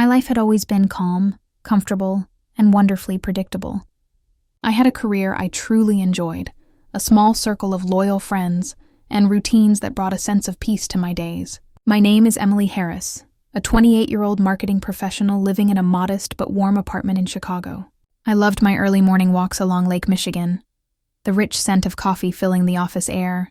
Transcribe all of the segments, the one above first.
My life had always been calm, comfortable, and wonderfully predictable. I had a career I truly enjoyed, a small circle of loyal friends, and routines that brought a sense of peace to my days. My name is Emily Harris, a 28-year-old marketing professional living in a modest but warm apartment in Chicago. I loved my early morning walks along Lake Michigan, the rich scent of coffee filling the office air,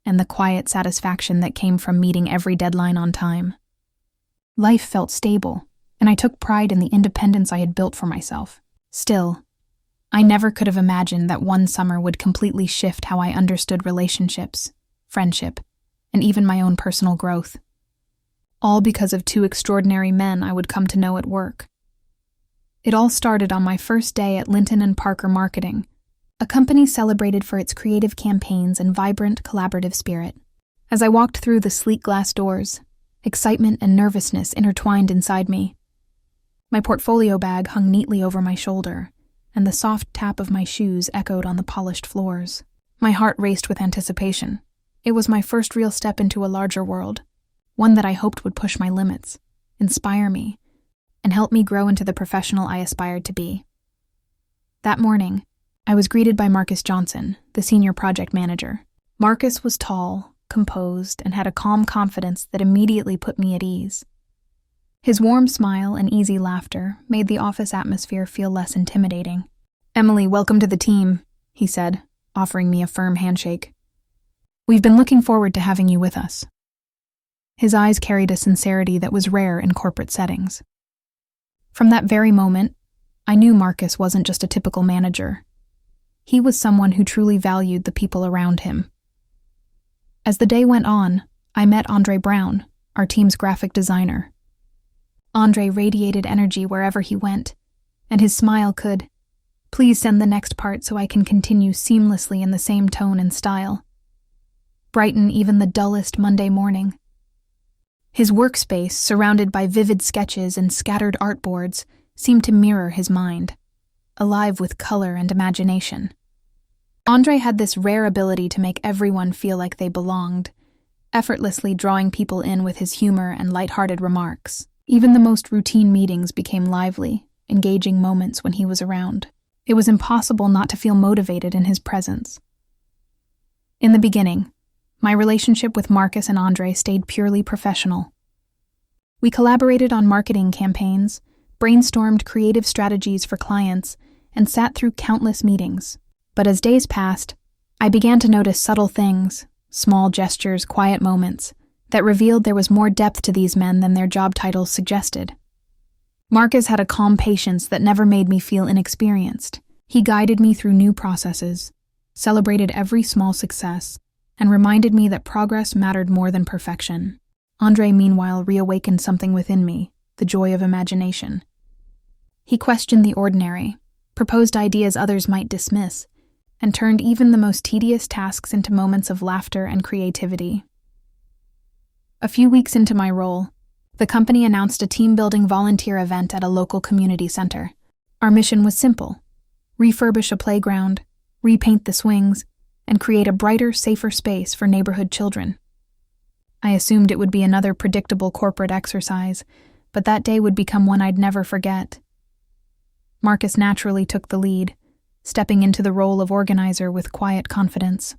and the quiet satisfaction that came from meeting every deadline on time. Life felt stable, and I took pride in the independence I had built for myself. Still, I never could have imagined that one summer would completely shift how I understood relationships, friendship, and even my own personal growth. All because of two extraordinary men I would come to know at work. It all started on my first day at Linton & Parker Marketing, a company celebrated for its creative campaigns and vibrant collaborative spirit. As I walked through the sleek glass doors, excitement and nervousness intertwined inside me. My portfolio bag hung neatly over my shoulder, and the soft tap of my shoes echoed on the polished floors. My heart raced with anticipation. It was my first real step into a larger world, one that I hoped would push my limits, inspire me, and help me grow into the professional I aspired to be. That morning, I was greeted by Marcus Johnson, the senior project manager. Marcus was tall, composed, and had a calm confidence that immediately put me at ease. His warm smile and easy laughter made the office atmosphere feel less intimidating. "Emily, welcome to the team," he said, offering me a firm handshake. "We've been looking forward to having you with us." His eyes carried a sincerity that was rare in corporate settings. From that very moment, I knew Marcus wasn't just a typical manager. He was someone who truly valued the people around him. As the day went on, I met Andre Brown, our team's graphic designer. Andre radiated energy wherever he went, and his smile could, "Please send the next part so I can continue seamlessly in the same tone and style," brighten even the dullest Monday morning. His workspace, surrounded by vivid sketches and scattered artboards, seemed to mirror his mind, alive with color and imagination. Andre had this rare ability to make everyone feel like they belonged, effortlessly drawing people in with his humor and lighthearted remarks. Even the most routine meetings became lively, engaging moments when he was around. It was impossible not to feel motivated in his presence. In the beginning, my relationship with Marcus and Andre stayed purely professional. We collaborated on marketing campaigns, brainstormed creative strategies for clients, and sat through countless meetings. But as days passed, I began to notice subtle things, small gestures, quiet moments, that revealed there was more depth to these men than their job titles suggested. Marcus had a calm patience that never made me feel inexperienced. He guided me through new processes, celebrated every small success, and reminded me that progress mattered more than perfection. Andre, meanwhile, reawakened something within me, the joy of imagination. He questioned the ordinary, proposed ideas others might dismiss, and turned even the most tedious tasks into moments of laughter and creativity. A few weeks into my role, the company announced a team-building volunteer event at a local community center. Our mission was simple: refurbish a playground, repaint the swings, and create a brighter, safer space for neighborhood children. I assumed it would be another predictable corporate exercise, but that day would become one I'd never forget. Marcus naturally took the lead, stepping into the role of organizer with quiet confidence.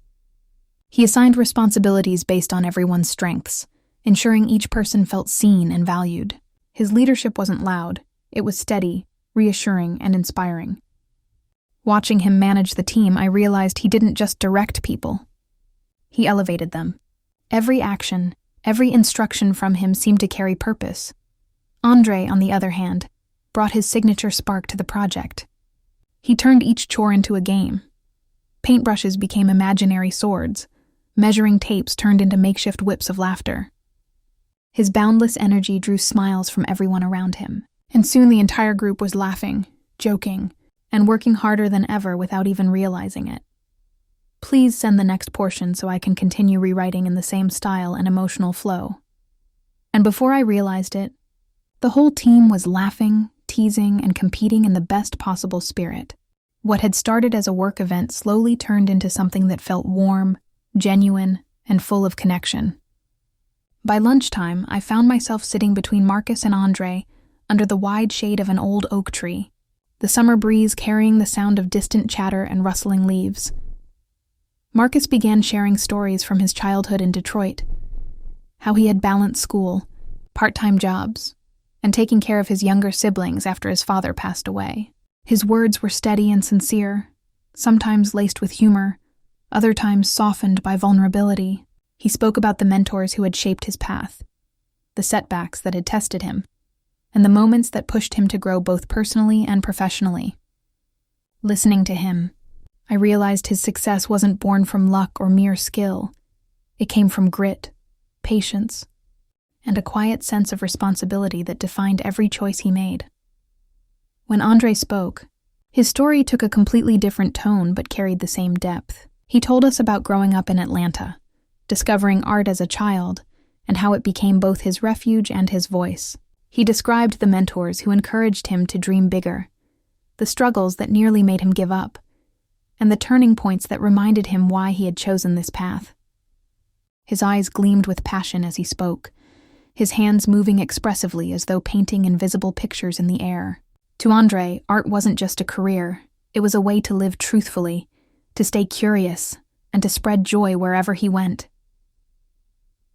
He assigned responsibilities based on everyone's strengths, ensuring each person felt seen and valued. His leadership wasn't loud, it was steady, reassuring, and inspiring. Watching him manage the team, I realized he didn't just direct people. He elevated them. Every action, every instruction from him seemed to carry purpose. Andre, on the other hand, brought his signature spark to the project. He turned each chore into a game. Paintbrushes became imaginary swords. Measuring tapes turned into makeshift whips of laughter. His boundless energy drew smiles from everyone around him, and soon the entire group was laughing, joking, and working harder than ever without even realizing it. Please send the next portion so I can continue rewriting in the same style and emotional flow. And before I realized it, the whole team was laughing, teasing, and competing in the best possible spirit. What had started as a work event slowly turned into something that felt warm, genuine, and full of connection. By lunchtime, I found myself sitting between Marcus and Andre, under the wide shade of an old oak tree, the summer breeze carrying the sound of distant chatter and rustling leaves. Marcus began sharing stories from his childhood in Detroit, how he had balanced school, part-time jobs, and taking care of his younger siblings after his father passed away. His words were steady and sincere, sometimes laced with humor, other times softened by vulnerability. He spoke about the mentors who had shaped his path, the setbacks that had tested him, and the moments that pushed him to grow both personally and professionally. Listening to him, I realized his success wasn't born from luck or mere skill. It came from grit, patience, and a quiet sense of responsibility that defined every choice he made. When Andre spoke, his story took a completely different tone but carried the same depth. He told us about growing up in Atlanta, discovering art as a child, and how it became both his refuge and his voice. He described the mentors who encouraged him to dream bigger, the struggles that nearly made him give up, and the turning points that reminded him why he had chosen this path. His eyes gleamed with passion as he spoke, his hands moving expressively as though painting invisible pictures in the air. To Andre, art wasn't just a career, it was a way to live truthfully, to stay curious, and to spread joy wherever he went.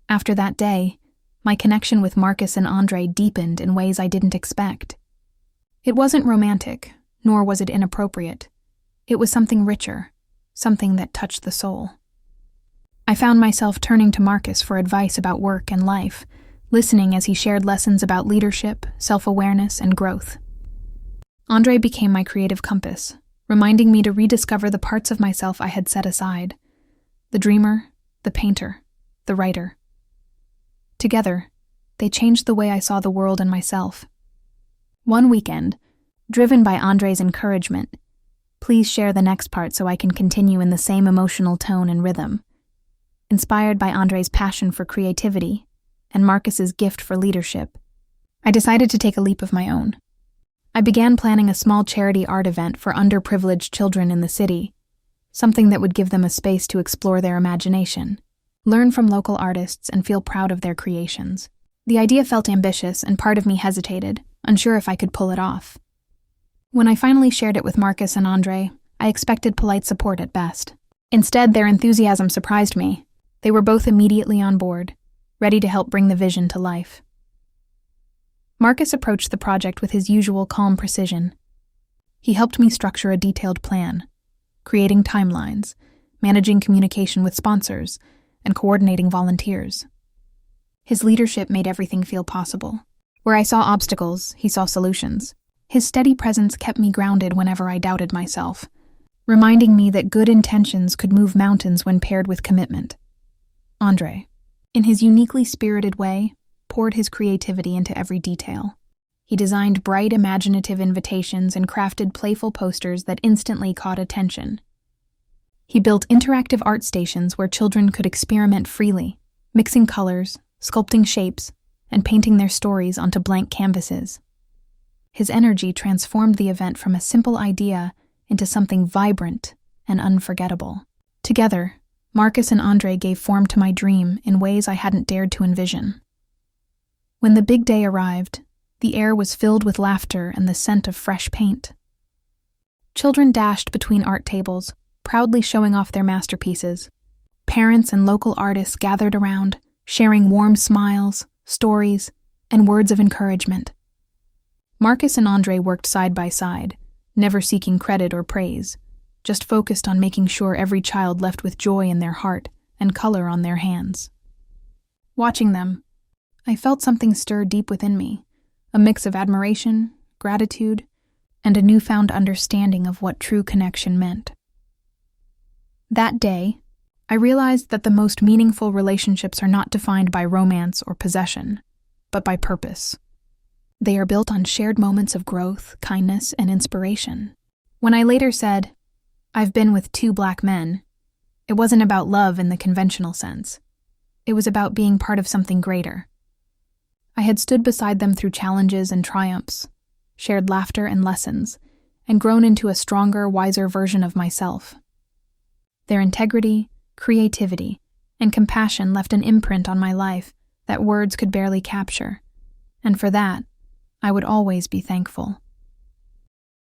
After that day, my connection with Marcus and Andre deepened in ways I didn't expect. It wasn't romantic, nor was it inappropriate. It was something richer, something that touched the soul. I found myself turning to Marcus for advice about work and life, listening as he shared lessons about leadership, self-awareness, and growth. Andre became my creative compass, reminding me to rediscover the parts of myself I had set aside: the dreamer, the painter, the writer. Together, they changed the way I saw the world and myself. One weekend, driven by Andre's encouragement, please share the next part so I can continue in the same emotional tone and rhythm. Inspired by Andre's passion for creativity and Marcus's gift for leadership, I decided to take a leap of my own. I began planning a small charity art event for underprivileged children in the city, something that would give them a space to explore their imagination, learn from local artists, and feel proud of their creations. The idea felt ambitious, and part of me hesitated, unsure if I could pull it off. When I finally shared it with Marcus and Andre, I expected polite support at best. Instead, their enthusiasm surprised me. They were both immediately on board, ready to help bring the vision to life. Marcus approached the project with his usual calm precision. He helped me structure a detailed plan, creating timelines, managing communication with sponsors, and coordinating volunteers. His leadership made everything feel possible. Where I saw obstacles, he saw solutions. His steady presence kept me grounded whenever I doubted myself, reminding me that good intentions could move mountains when paired with commitment. Andre, in his uniquely spirited way, poured his creativity into every detail. He designed bright, imaginative invitations and crafted playful posters that instantly caught attention. He built interactive art stations where children could experiment freely, mixing colors, sculpting shapes, and painting their stories onto blank canvases. His energy transformed the event from a simple idea into something vibrant and unforgettable. Together, Marcus and Andre gave form to my dream in ways I hadn't dared to envision. When the big day arrived, the air was filled with laughter and the scent of fresh paint. Children dashed between art tables, proudly showing off their masterpieces. Parents and local artists gathered around, sharing warm smiles, stories, and words of encouragement. Marcus and Andre worked side by side, never seeking credit or praise, just focused on making sure every child left with joy in their heart and color on their hands. Watching them, I felt something stir deep within me, a mix of admiration, gratitude, and a newfound understanding of what true connection meant. That day, I realized that the most meaningful relationships are not defined by romance or possession, but by purpose. They are built on shared moments of growth, kindness, and inspiration. When I later said, "I've been with 2 Black men," it wasn't about love in the conventional sense. It was about being part of something greater. I had stood beside them through challenges and triumphs, shared laughter and lessons, and grown into a stronger, wiser version of myself. Their integrity, creativity, and compassion left an imprint on my life that words could barely capture, and for that, I would always be thankful.